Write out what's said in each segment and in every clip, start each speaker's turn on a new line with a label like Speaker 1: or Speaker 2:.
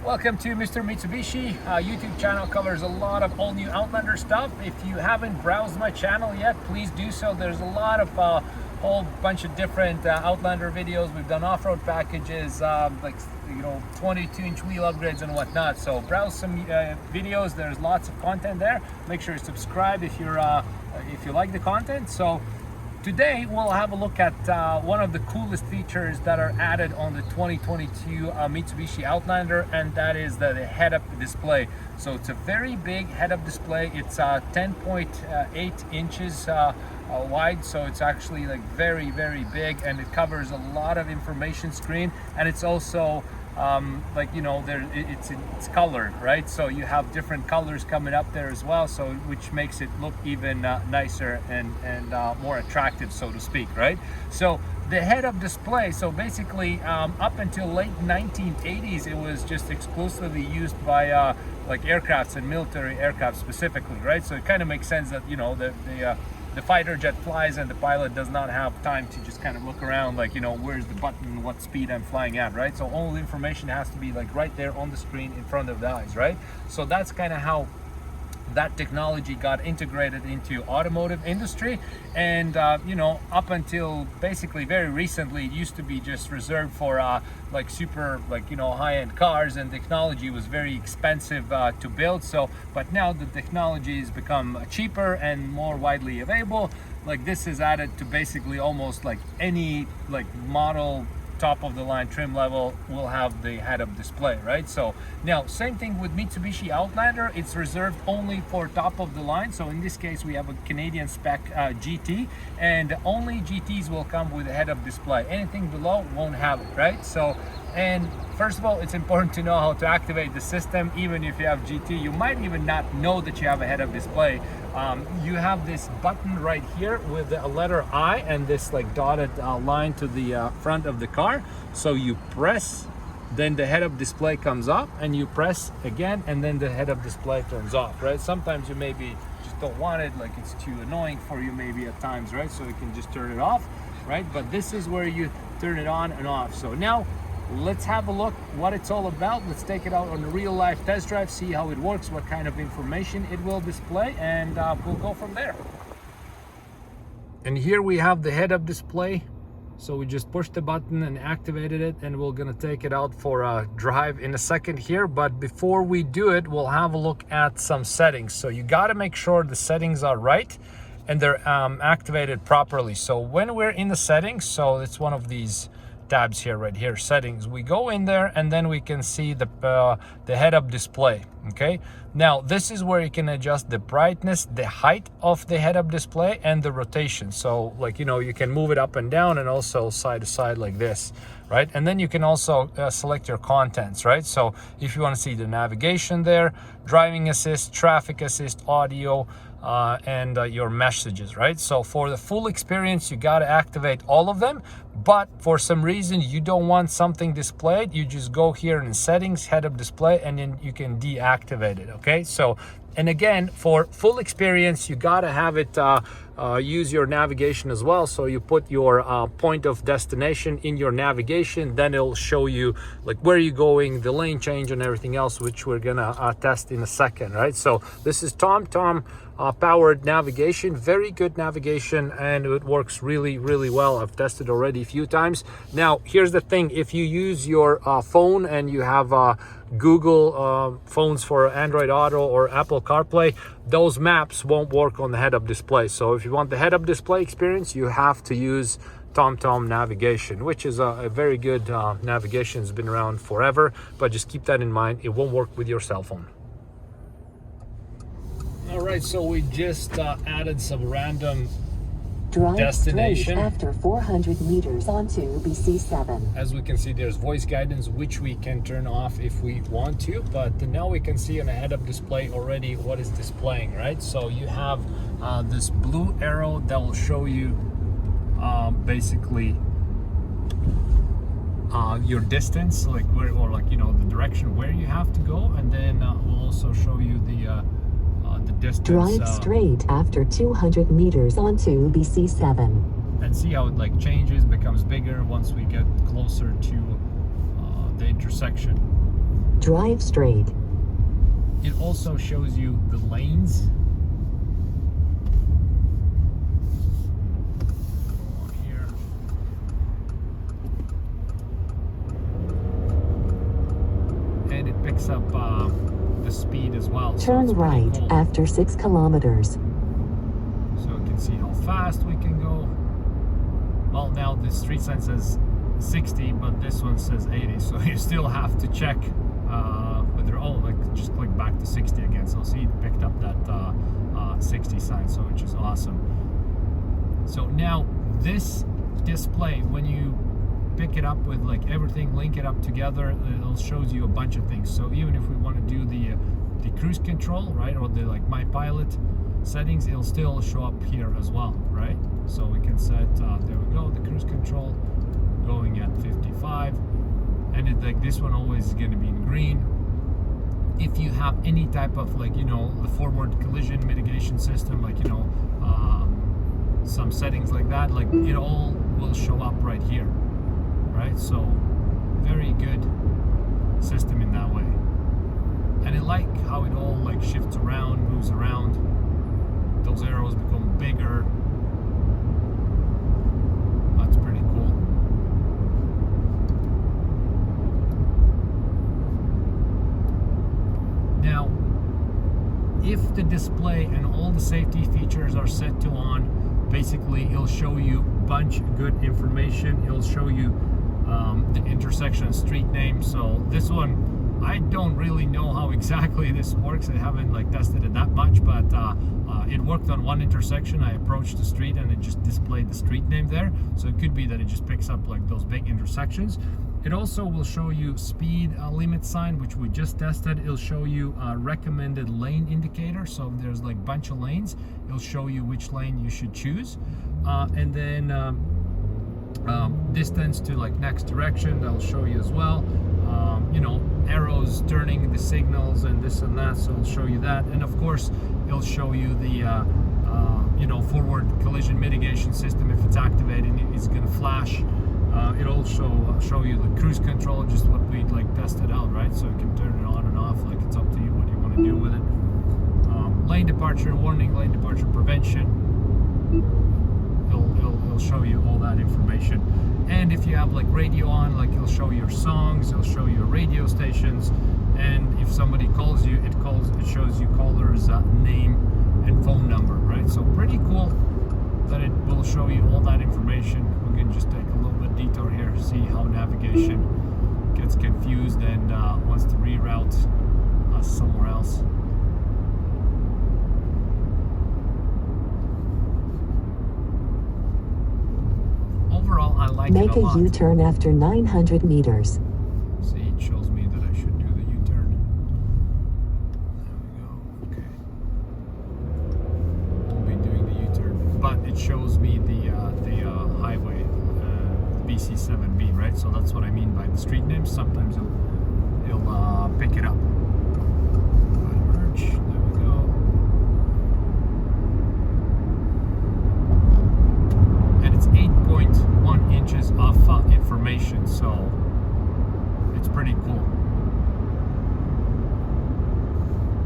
Speaker 1: Welcome to Mr. Mitsubishi. YouTube channel covers a lot of all new Outlander stuff. If you haven't browsed my channel yet, please do so. There's a lot of whole bunch of different Outlander videos. We've done off-road packages, like 22-inch wheel upgrades and whatnot. So browse some videos. There's lots of content there. Make sure you subscribe if you like the content. So today we'll have a look at one of the coolest features that are added on the 2022 Mitsubishi Outlander, and that is the head-up display. So it's a very big head-up display. It's 10.8 inches wide, so it's actually like very big, and it covers a lot of information screen, and it's also it's colored, right? So you have different colors coming up there as well, so which makes it look even nicer and more attractive, so to speak, right? So the head-up display, so basically up until late 1980s, it was just exclusively used by like aircrafts and military aircraft specifically, right? So it kind of makes sense that the fighter jet flies and the pilot does not have time to just kind of look around like, where's the button, what speed I'm flying at, right? So all the information has to be like right there on the screen in front of the eyes, right? So that's kind of how that technology got integrated into automotive industry. And up until basically very recently, it used to be just reserved for super high-end cars, and technology was very expensive to build. So but now the technology has become cheaper and more widely available. Like this is added to basically almost like any model top of the line trim level will have the head-up display, right? So now same thing with Mitsubishi Outlander. It's reserved only for top of the line. So in this case we have a Canadian spec GT, and only GTs will come with a head-up display. Anything below won't have it, right? So, and first of all, it's important to know how to activate the system. Even if you have GT, you might even not know that you have a head-up display. You have this button right here with a letter I and this like dotted line to the front of the car. So you press, then the head-up display comes up, and you press again, and then the head-up display turns off, right? Sometimes you maybe just don't want it, like it's too annoying for you maybe at times, right? So you can just turn it off, right? But this is where you turn it on and off. So now let's have a look what it's all about. Let's take it out on a real life test drive, see how it works, what kind of information it will display, and we'll go from there. And here we have the head-up display. So we just pushed the button and activated it, and we're gonna take it out for a drive in a second here. But before we do it, we'll have a look at some settings. So you gotta make sure the settings are right and they're activated properly. So when we're in the settings, so it's one of these tabs here, right here, settings, we go in there, and then we can see the head-up display. Okay, now this is where you can adjust the brightness, the height of the head-up display, and the rotation. So you can move it up and down, and also side to side like this, right? And then you can also select your contents, right? So if you want to see the navigation there, driving assist, traffic assist, audio, and your messages, right? So for the full experience, you got to activate all of them. But for some reason you don't want something displayed, you just go here in settings, head-up display, and then you can deactivate it. Okay, so, and again, for full experience, you got to have it use your navigation as well. So you put your point of destination in your navigation, then it'll show you like where you're going, the lane change, and everything else, which we're gonna test in a second, right? So this is TomTom powered navigation, very good navigation, and it works really well. I've tested already a few times. Now here's the thing: if you use your phone and you have Google phones for Android Auto or Apple CarPlay, those maps won't work on the head-up display. So if you want the head-up display experience, you have to use TomTom navigation, which is a very good navigation. It's been around forever, but just keep that in mind. It won't work with your cell phone. All right, so we just added some random destination
Speaker 2: after 400 meters onto BC7.
Speaker 1: As we can see, there's voice guidance, which we can turn off if we want to, but now we can see on a head-up display already what is displaying, right? So you have this blue arrow that will show you basically your distance, like where, or the direction where you have to go, and then we'll also show you the distance.
Speaker 2: Drive straight after 200 meters onto BC7.
Speaker 1: And see how it changes, becomes bigger once we get closer to the intersection.
Speaker 2: Drive straight.
Speaker 1: It also shows you the lanes. Go on here. And it picks up the speed as well.
Speaker 2: Turn
Speaker 1: so
Speaker 2: right
Speaker 1: cool.
Speaker 2: after 6 kilometers.
Speaker 1: So you can see how fast we can go. Well, now the street sign says 60, but this one says 80. So you still have to check whether, just click back to 60 again. So see, it picked up that 60 sign, so which is awesome. So now this display, when you pick it up with like everything, link it up together, it shows you a bunch of things. So even if we want to do the cruise control, right, or the like my pilot settings, it'll still show up here as well, right? So we can set there we go, the cruise control going at 55, and it, like this one always is going to be in green. If you have any type of like, you know, the forward collision mitigation system, like, you know, some settings like that, like it all will show up right here, right? So very good system in that way. And I like how it all like shifts around, moves around. Those arrows become bigger. That's pretty cool. Now, if the display and all the safety features are set to on, basically it'll show you a bunch of good information. It'll show you the intersection street name. So this one, I don't really know how exactly this works. I haven't like tested it that much, but it worked on one intersection. I approached the street and it just displayed the street name there. So it could be that it just picks up like those big intersections. It also will show you speed limit sign, which we just tested. It'll show you a recommended lane indicator. So if there's like a bunch of lanes, it'll show you which lane you should choose. And then distance to like next direction, that'll show you as well. You know, arrows turning the signals and this and that, so it'll show you that. And of course, it'll show you the you know, forward collision mitigation system. If it's activated, it's going to flash. It'll also show you the cruise control, just what we like tested out, right? So you can turn it on and off, like it's up to you what you want to do with it. Lane departure warning, lane departure prevention. It'll show you all that information. And if you have like radio on, like it'll show your songs, it'll show your radio stations, and if somebody calls you, it shows you caller's name and phone number, right? So pretty cool that it will show you all that information. We can just take a little bit detour here, see how navigation gets confused and wants to reroute us somewhere else. Overall, I like
Speaker 2: Make
Speaker 1: it a lot.
Speaker 2: a U-turn after 900 meters.
Speaker 1: See, it shows me that I should do the U-turn. There we go. Okay. Won't be doing the U-turn, but it shows me the highway, BC7B, right? So that's what I mean by the street names. Sometimes it'll pick it up. Merge. There we go. And it's 8.1 inches of information, so it's pretty cool.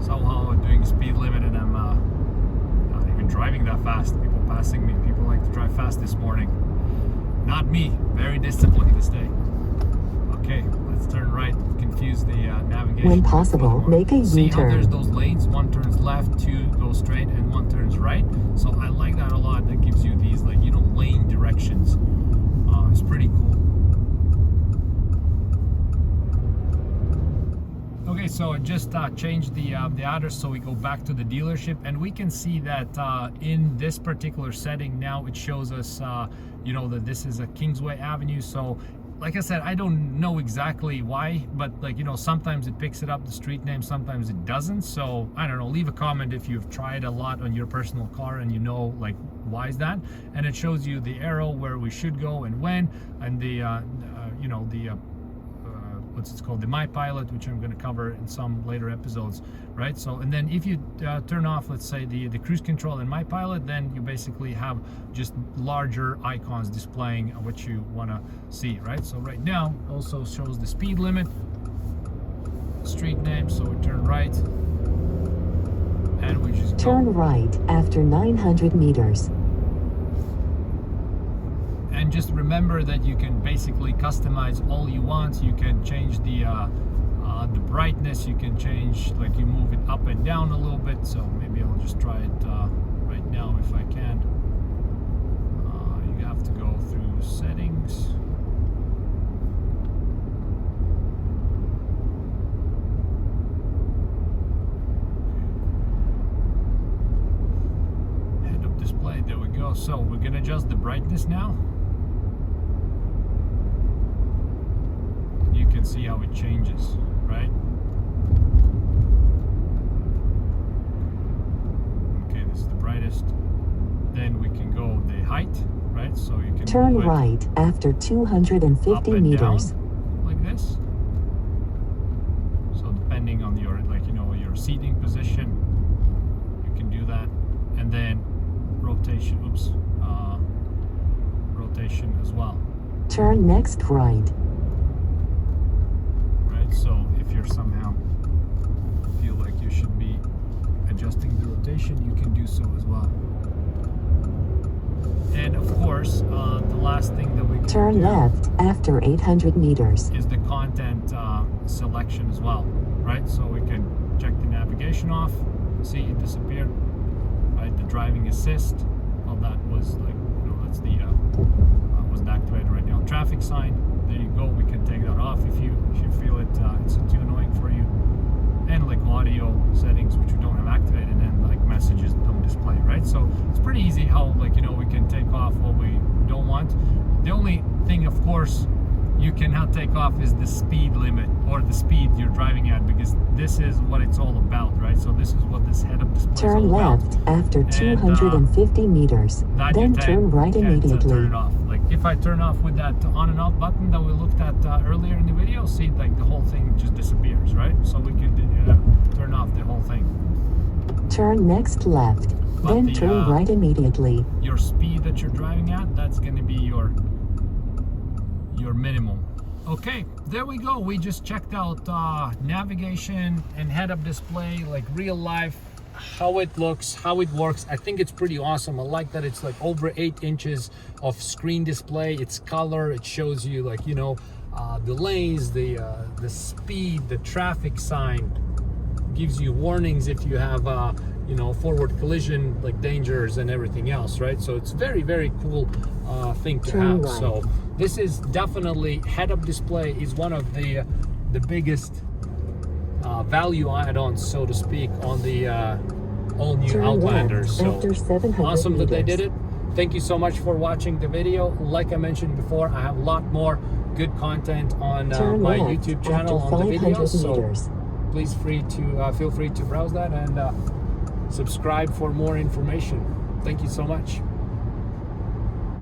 Speaker 1: Somehow I'm doing speed limit and I'm not even driving that fast. People passing me. People like to drive fast this morning. Not me. Very disciplined this day. Okay, let's turn right. Confuse the navigation.
Speaker 2: When possible, make a
Speaker 1: See how there's
Speaker 2: U-turn.
Speaker 1: those lanes? One turns left, two goes straight, and one turns right. So I like that a lot. That gives you these, like, you know, lane directions. It's pretty cool. Okay, so I just changed the address, so we go back to the dealership, and we can see that in this particular setting now it shows us, you know, that this is a Kingsway Avenue. So like I said, I don't know exactly why, but like, you know, sometimes it picks it up, the street name, sometimes it doesn't. So I don't know, leave a comment if you've tried a lot on your personal car and you know, like, why is that? And it shows you the arrow where we should go and when, and the you know, the what's it called, the My Pilot, which I'm going to cover in some later episodes, right? So, and then if you turn off, let's say, the cruise control and My Pilot, then you basically have just larger icons displaying what you want to see, right? So right now also shows the speed limit. street name, so we turn right and we just
Speaker 2: Turn
Speaker 1: go.
Speaker 2: right after 900 meters.
Speaker 1: And just remember that you can basically customize all you want. You can change the brightness, you can change, like you move it up and down a little bit. So maybe I'll just try it right now if I can. You have to go through settings. Head-up display, there we go. So we're gonna adjust the brightness now. You can see how it changes, right? Okay, this is the brightest. Then we can go the height, right? So you can
Speaker 2: Turn
Speaker 1: move it
Speaker 2: right after
Speaker 1: up
Speaker 2: 250
Speaker 1: and
Speaker 2: meters.
Speaker 1: down, like this. So depending on your, like, you know, your seating position, you can do that. And then rotation, rotation as well.
Speaker 2: Turn next right.
Speaker 1: So if you're somehow feel like you should be adjusting the rotation, you can do so as well. And of course, the last thing that we can
Speaker 2: Turn
Speaker 1: do
Speaker 2: left after 800 meters.
Speaker 1: is the content selection as well, right? So we can check the navigation off. See, it disappeared. Right, the driving assist. Well, that was like, you know, that's the wasn't activated right now. Traffic sign. There you go. We can take that off if you feel it it's too annoying for you. And like audio settings, which we don't have activated, and like messages don't display, right? So it's pretty easy how, like, you know, we can take off what we don't want. The only thing, of course, you cannot take off is the speed limit or the speed you're driving at, because this is what it's all about, right? So this is what this head-up display
Speaker 2: Turn
Speaker 1: is all
Speaker 2: left
Speaker 1: about.
Speaker 2: after 250 meters.
Speaker 1: That
Speaker 2: Then
Speaker 1: you
Speaker 2: turn right
Speaker 1: can't
Speaker 2: immediately.
Speaker 1: turn it off. Like if I turn off with that on and off button that we looked at earlier in the video, see, like the whole thing just disappears, right? So we can turn off the whole thing.
Speaker 2: Turn next left.
Speaker 1: But
Speaker 2: Then turn right immediately.
Speaker 1: Your speed that you're driving at, that's going to be your minimum. Okay, there we go. We just checked out navigation and head-up display, like real life, how it looks, how it works. I think it's pretty awesome. I like that it's like over 8 inches of screen display. It's color. It shows you, like, you know, the lanes, the speed, the traffic sign. Gives you warnings if you have you know, forward collision, like dangers and everything else, right? So it's very, very cool thing to
Speaker 2: Turn
Speaker 1: have.
Speaker 2: right.
Speaker 1: So this is definitely, head-up display is one of the biggest value add-ons, so to speak, on the all new
Speaker 2: Turn
Speaker 1: Outlanders.
Speaker 2: left after 700
Speaker 1: Awesome that they
Speaker 2: meters.
Speaker 1: did it. Thank you so much for watching the video. Like I mentioned before, I have a lot more good content on
Speaker 2: Turn
Speaker 1: my
Speaker 2: left
Speaker 1: YouTube channel
Speaker 2: after
Speaker 1: on the
Speaker 2: 500
Speaker 1: videos. So
Speaker 2: meters.
Speaker 1: please feel free to browse that and subscribe for more information. Thank you so much.